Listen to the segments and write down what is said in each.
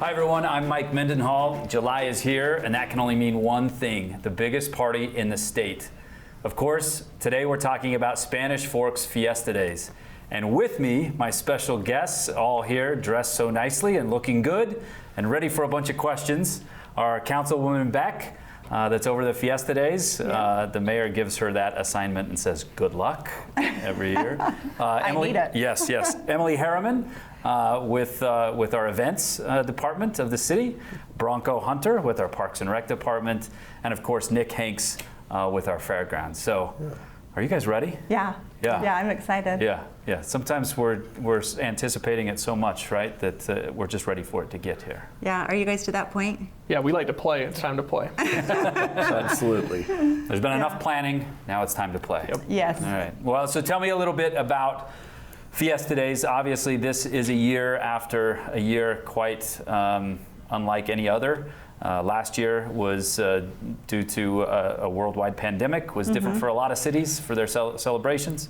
Hi everyone, I'm Mike Mendenhall. July is here, and that can only mean one thing: the biggest party in the state. Of course, today we're talking about Spanish Fork's Fiesta Days. And with me, my special guests, all here dressed so nicely and looking good and ready for a bunch of questions, are Councilwoman Beck, that's over the Fiesta Days. Yeah. The mayor gives her that assignment and says, good luck every year. Emily, I need it. Yes. Emily Harriman with our events department of the city, Bronco Hunter with our Parks and Rec department, and of course Nick Hanks with our fairgrounds. So, are you guys ready? Yeah, I'm excited. Yeah. Sometimes we're anticipating it so much, right, that we're just ready for it to get here. Yeah, are you guys to that point? Yeah, we like to play. It's time to play. Absolutely. There's been enough planning. Now it's time to play. Yep. Yes. All right. Well, so tell me a little bit about Fiesta Days. Obviously, this is a year after a year quite unlike any other. Last year was due to a worldwide pandemic, was different for a lot of cities for their celebrations,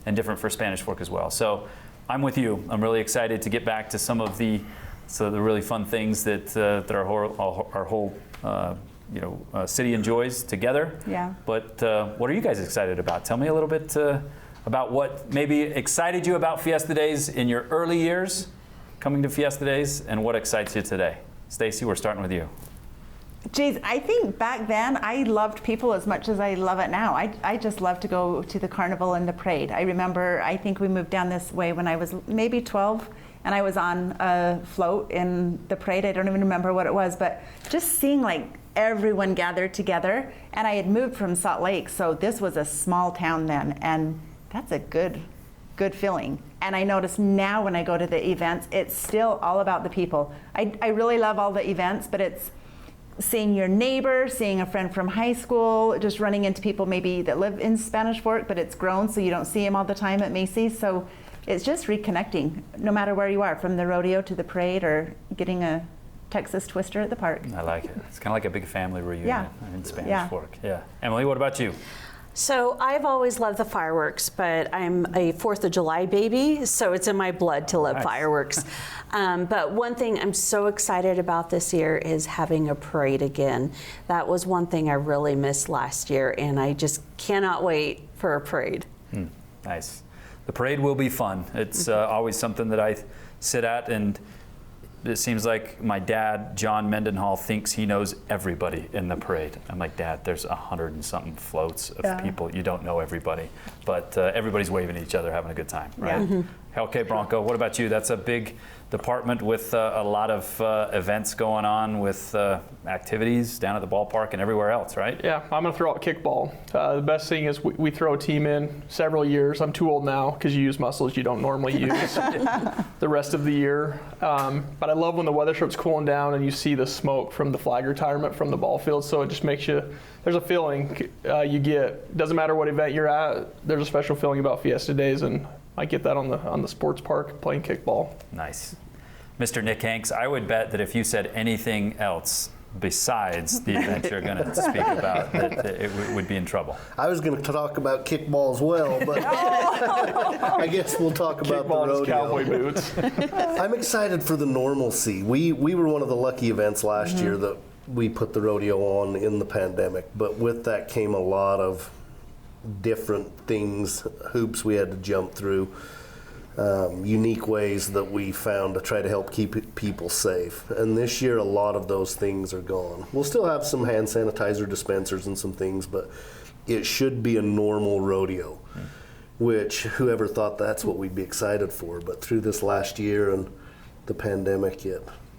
and different for Spanish Fork as well. So I'm with you. I'm really excited to get back to some of the really fun things that our whole city enjoys together. Yeah. But what are you guys excited about? Tell me a little bit about what maybe excited you about Fiesta Days in your early years coming to Fiesta Days, and what excites you today. Stacy, we're starting with you. Geez, I think back then I loved people as much as I love it now. I just love to go to the carnival and the parade. I remember, I think we moved down this way when I was maybe 12, and I was on a float in the parade. I don't even remember what it was, but just seeing like everyone gathered together. And I had moved from Salt Lake, so this was a small town then, and that's a good feeling. And I notice now when I go to the events, it's still all about the people. I really love all the events, but it's seeing your neighbor, seeing a friend from high school, just running into people maybe that live in Spanish Fork, but it's grown so you don't see them all the time at Macy's. So it's just reconnecting, no matter where you are, from the rodeo to the parade or getting a Texas Twister at the park. I like it. It's kind of like a big family reunion in Spanish Fork. Yeah. Emily, what about you? So I've always loved the fireworks, but I'm a 4th of July baby, so it's in my blood to love fireworks. But one thing I'm so excited about this year is having a parade again. That was one thing I really missed last year, and I just cannot wait for a parade. Nice. The parade will be fun. It's always something that I sit at, and it seems like my dad, John Mendenhall, thinks he knows everybody in the parade. I'm like, Dad, there's 100 and something floats of people. You don't know everybody, but everybody's waving at each other, having a good time, right? Yeah. Okay, Bronco, what about you? That's a big department with a lot of events going on, with activities down at the ballpark and everywhere else, right? Yeah, I'm going to throw out kickball. The best thing is we throw a team in several years. I'm too old now because you use muscles you don't normally use the rest of the year. But I love when the weather starts cooling down and you see the smoke from the flag retirement from the ball field. So it just makes you, there's a feeling you get. Doesn't matter what event you're at, there's a special feeling about Fiesta Days, and I get that on the sports park playing kickball. Nice. Mr. Nick Hanks, I would bet that if you said anything else besides the event you're going to speak about, that it would be in trouble. I was going to talk about kickball as well, but I guess we'll talk about Kickball the rodeo. and cowboy boots. I'm excited for the normalcy. We were one of the lucky events last year that we put the rodeo on in the pandemic, but with that came a lot of different things, hoops we had to jump through, unique ways that we found to try to help keep people safe. And this year, a lot of those things are gone. We'll still have some hand sanitizer dispensers and some things, but it should be a normal rodeo, which whoever thought that's what we'd be excited for. But through this last year and the pandemic,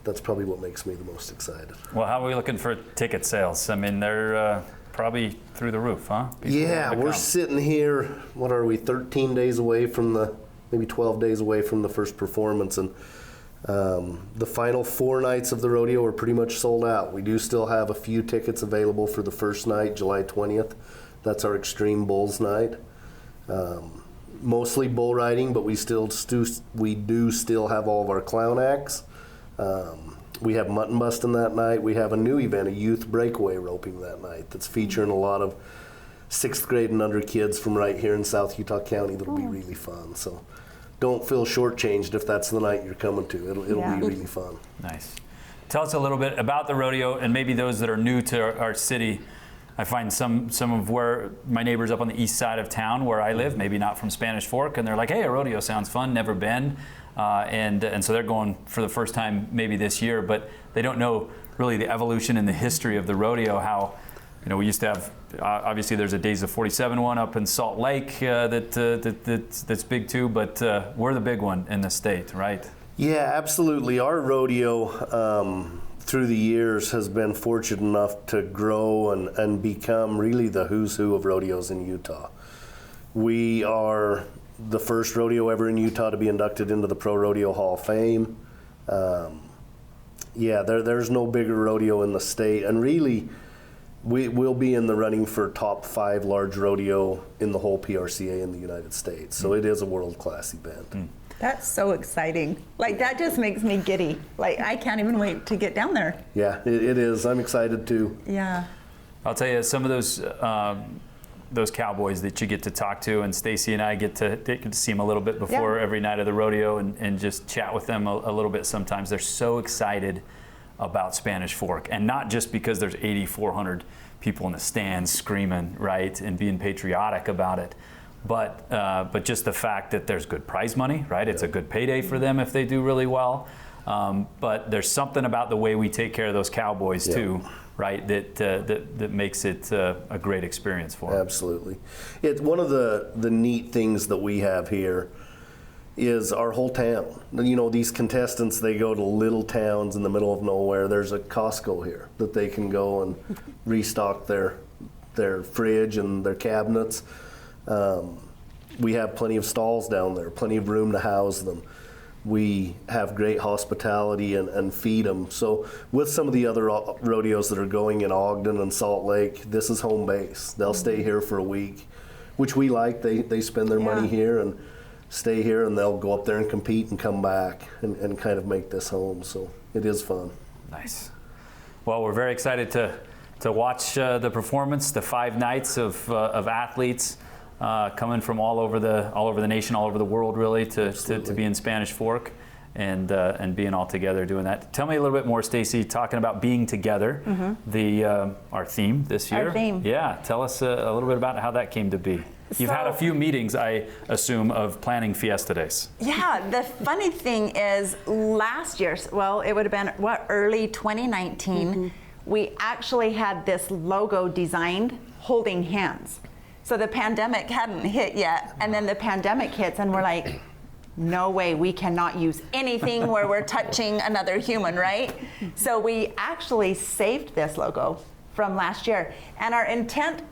that's probably what makes me the most excited. Well, how are we looking for ticket sales? I mean, they're probably through the roof, huh? Yeah, we're sitting here, what are we, 13 days away from maybe 12 days away from the first performance, and the final 4 nights of the rodeo are pretty much sold out. We do still have a few tickets available for the first night, July 20th. That's our Extreme Bulls night. Mostly bull riding, but we do still have all of our clown acts. We have mutton busting that night. We have a new event, a youth breakaway roping that night, that's featuring a lot of 6th grade and under kids from right here in South Utah County. That'll be really fun. So don't feel shortchanged if that's the night you're coming to. It'll be really fun. Nice. Tell us a little bit about the rodeo, and maybe those that are new to our city. I find some of where my neighbors up on the east side of town where I live, maybe not from Spanish Fork, and they're like, hey, a rodeo sounds fun, never been. And so they're going for the first time maybe this year, but they don't know really the evolution and the history of the rodeo, how, we used to have, obviously there's a Days of 47 one up in Salt Lake that's big too, but we're the big one in the state, right? Yeah, absolutely. Our rodeo through the years has been fortunate enough to grow and become really the who's who of rodeos in Utah. We are the first rodeo ever in Utah to be inducted into the Pro Rodeo Hall of Fame. There's no bigger rodeo in the state, and really we'll be in the running for top 5 large rodeo in the whole PRCA in the United States. So it is a world-class event. That's so exciting. Like, that just makes me giddy. Like, I can't even wait to get down there. Yeah, it is. I'm excited too. Yeah. I'll tell you, some of those cowboys that you get to talk to, and Stacy and I get to see them a little bit before every night of the rodeo and just chat with them a little bit sometimes. They're so excited about Spanish Fork, and not just because there's 8,400 people in the stands screaming, right, and being patriotic about it, but just the fact that there's good prize money, right? It's a good payday for them if they do really well. But there's something about the way we take care of those cowboys too, right? That makes it a great experience for them. Absolutely. It's one of the neat things that we have here is our whole town. These contestants, they go to little towns in the middle of nowhere. There's a Costco here that they can go and restock their fridge and their cabinets. We have plenty of stalls down there, plenty of room to house them. We have great hospitality and feed them. So with some of the other rodeos that are going in Ogden and Salt Lake, this is home base. They'll stay here for a week, which we like. They spend their money here and stay here, and they'll go up there and compete and come back and kind of make this home. So it is fun. Nice. Well, we're very excited to watch the performance, the 5 nights of athletes coming from all over the nation, all over the world, really, to be in Spanish Fork and being all together doing that. Tell me a little bit more, Stacy, talking about being together, our theme this year. Our theme. Yeah, tell us a little bit about how that came to be. You've had a few meetings, I assume, of planning Fiesta Days. Yeah, the funny thing is last year, well, it would have been, early 2019, we actually had this logo designed holding hands. So the pandemic hadn't hit yet, and then the pandemic hits, and we're like, no way, we cannot use anything where we're touching another human, right? So we actually saved this logo from last year. And our intent,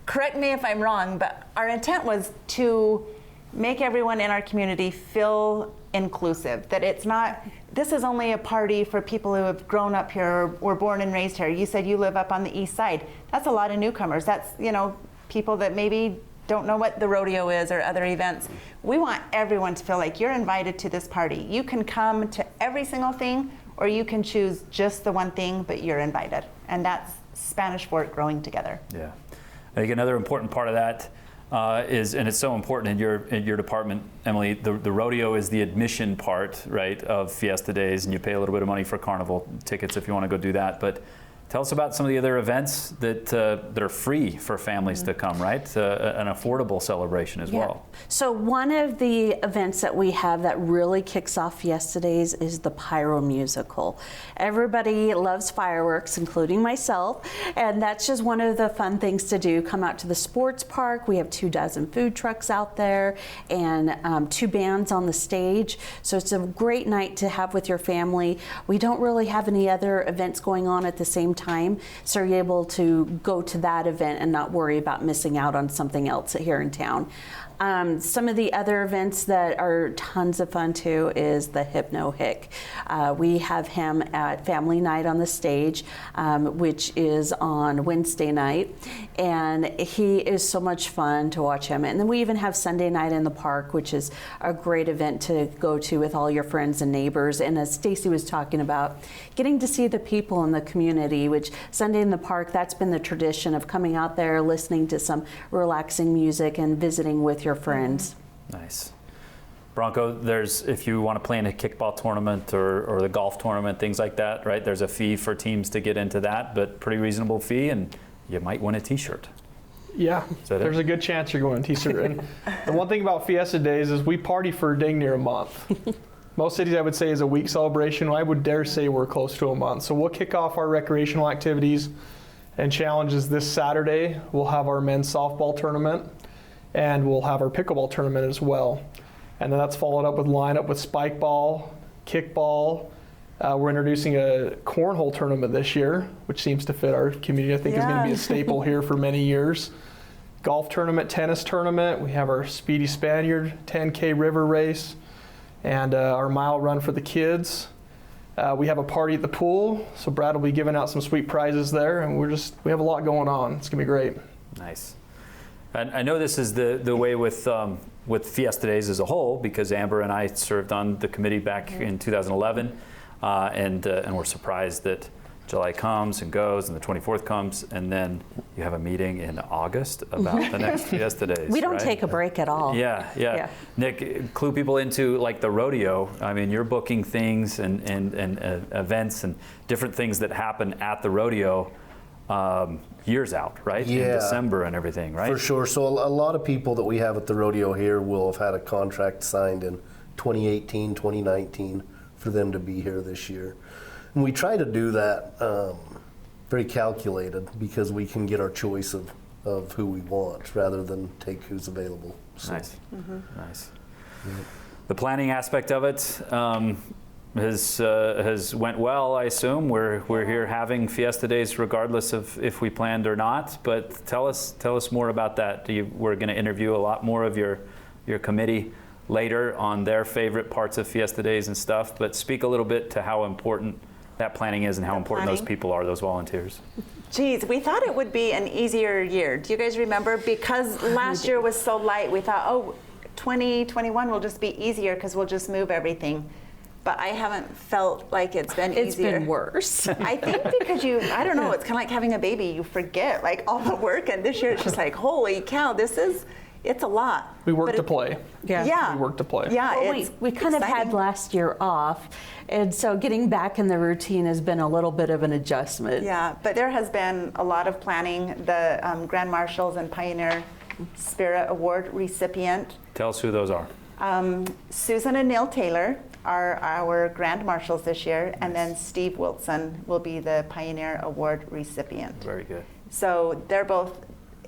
correct me if I'm wrong, but our intent was to make everyone in our community feel inclusive, that it's not, this is only a party for people who have grown up here or were born and raised here. You said you live up on the east side. That's a lot of newcomers. That's, people that maybe don't know what the rodeo is or other events. We want everyone to feel like you're invited to this party. You can come to every single thing, or you can choose just the one thing, but you're invited. And that's Spanish Fork growing together. Yeah. I think another important part of that is, and it's so important in your department, Emily, the rodeo is the admission part, right, of Fiesta Days, and you pay a little bit of money for carnival tickets if you want to go do that. But tell us about some of the other events that are free for families to come, right? An affordable celebration as well. So one of the events that we have that really kicks off Fiesta Days is the Pyro Musical. Everybody loves fireworks, including myself, and that's just one of the fun things to do. Come out to the sports park. We have 24 food trucks out there and 2 bands on the stage. So it's a great night to have with your family. We don't really have any other events going on at the same time, so you're able to go to that event and not worry about missing out on something else here in town. Some of the other events that are tons of fun too is the Hypno Hick. We have him at Family Night on the stage, which is on Wednesday night, and he is so much fun to watch him. And then we even have Sunday Night in the Park, which is a great event to go to with all your friends and neighbors. And as Stacy was talking about, getting to see the people in the community, which Sunday in the Park, that's been the tradition of coming out there, listening to some relaxing music and visiting with your friends. Nice. Bronco, there's, if you want to play in a kickball tournament or the golf tournament, things like that, right? There's a fee for teams to get into that, but pretty reasonable fee, and you might win a t-shirt. Yeah, there's a good chance you're going to t-shirt. And the one thing about Fiesta Days is we party for dang near a month. Most cities, I would say, is a week celebration. I would dare say we're close to a month. So we'll kick off our recreational activities and challenges this Saturday. We'll have our men's softball tournament, and we'll have our pickleball tournament as well. And then that's followed up with lineup with spike ball, kickball. We're introducing a cornhole tournament this year, which seems to fit our community. I think is going to be a staple here for many years. Golf tournament, tennis tournament. We have our Speedy Spaniard 10K river race, and our mile run for the kids. We have a party at the pool, so Brad will be giving out some sweet prizes there, and we have a lot going on. It's going to be great. Nice. I know this is the way with Fiesta Days as a whole, because Amber and I served on the committee back in 2011. And we're surprised that July comes and goes and the 24th comes, and then you have a meeting in August about the next Fiesta Days. We don't right? take a break at all. Yeah. Nick, clue people into like the rodeo. I mean, you're booking things and events and different things that happen at the rodeo years out, right? Yeah. In December and everything, right? For sure. So a lot of people that we have at the rodeo here will have had a contract signed in 2018, 2019. For them to be here this year. And we try to do that very calculated, because we can get our choice of who we want rather than take who's available. So. Nice. Nice. Yeah. The planning aspect of it has went well, I assume. We're here having Fiesta Days regardless of if we planned or not, but tell us more about that. We're going to interview a lot more of your committee later on their favorite parts of Fiesta Days and stuff, but speak a little bit to how important that planning is and how important those people are, those volunteers. Geez, we thought it would be an easier year. Do you guys remember? Because last year was so light, we thought, 2021 will just be easier because we'll just move everything. But I haven't felt like it's been easier. It's been worse. I think because I don't know, it's kind of like having a baby. You forget like all the work, and this year it's just like, holy cow, it's a lot. We work to play. Yeah. We work to play. Yeah, well, we kind of had last year off, and so getting back in the routine has been a little bit of an adjustment. Yeah, but there has been a lot of planning. The Grand Marshals and Pioneer Spirit Award recipient. Tell us who those are. Susan and Neil Taylor are our Grand Marshals this year, and then Steve Wilson will be the Pioneer Award recipient. Very good. So they're both.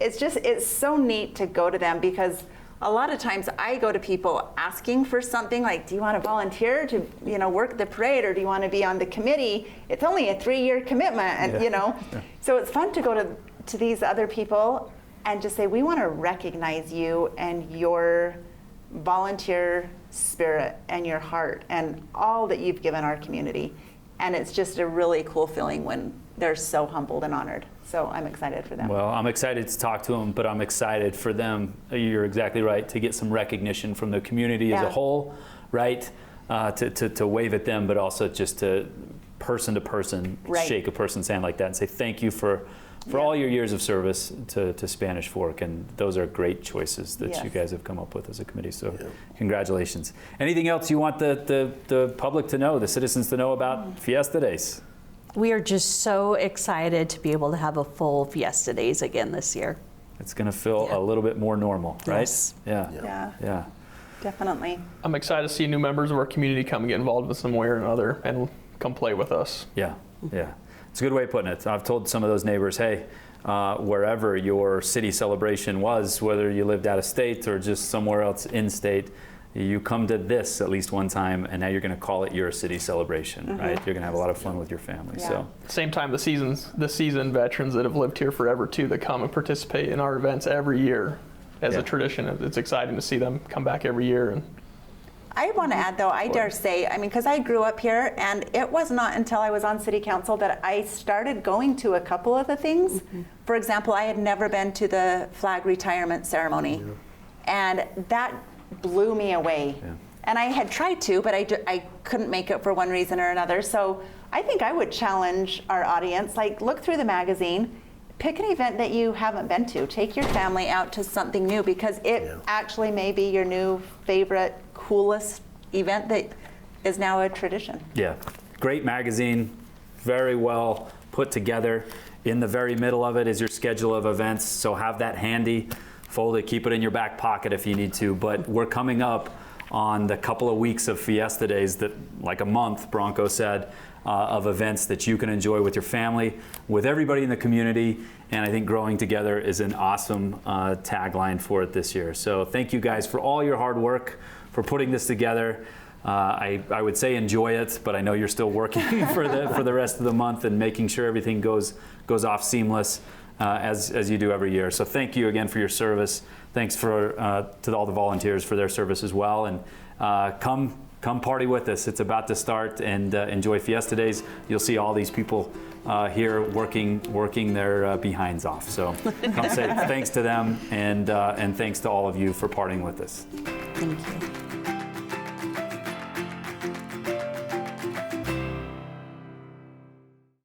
It's so neat to go to them, because a lot of times I go to people asking for something like, do you want to volunteer to work the parade, or do you want to be on the committee? It's only a 3-year commitment, and so it's fun to go to these other people and just say, we want to recognize you and your volunteer spirit and your heart and all that you've given our community. And it's just a really cool feeling when they're so humbled and honored. So I'm excited for them. Well, I'm excited to talk to them, but I'm excited for them, you're exactly right, to get some recognition from the community as a whole, right? To wave at them, but also just to person shake a person's hand like that and say thank you for all your years of service to Spanish Fork. And those are great choices that you guys have come up with as a committee. So congratulations. Anything else you want the public to know, the citizens to know about Fiesta Days? We are just so excited to be able to have a full Fiesta Days again this year. It's going to feel a little bit more normal, right? Yes. Yeah. Definitely. I'm excited to see new members of our community come and get involved in some way or another and come play with us. Yeah. It's a good way of putting it. I've told some of those neighbors, hey, wherever your city celebration was, whether you lived out of state or just somewhere else in state, you come to this at least one time, and now you're going to call it your city celebration, right? You're going to have a lot of fun with your family. So same time, the seasoned veterans that have lived here forever too, that come and participate in our events every year as a tradition. It's exciting to see them come back every year. And I want to add, though, I dare say, because I grew up here, and it was not until I was on city council that I started going to a couple of the things. For example, I had never been to the flag retirement ceremony, and that blew me away. And I had tried to, but I couldn't make it for one reason or another. So I think I would challenge our audience, look through the magazine, pick an event that you haven't been to. Take your family out to something new, because it actually may be your new favorite coolest event that is now a tradition. Yeah, great magazine, very well put together. In the very middle of it is your schedule of events, so have that handy, fold it, keep it in your back pocket if you need to. But we're coming up on the couple of weeks of Fiesta Days, that, like a month, Bronco said, of events that you can enjoy with your family, with everybody in the community, and I think growing together is an awesome tagline for it this year. So thank you guys for all your hard work, for putting this together. I would say enjoy it, but I know you're still working for the rest of the month and making sure everything goes off seamless as you do every year. So thank you again for your service. Thanks to all the volunteers for their service as well. And come party with us. It's about to start, and enjoy Fiesta Days. You'll see all these people here working their behinds off. So come say thanks to them, and thanks to all of you for partying with us. Thank you.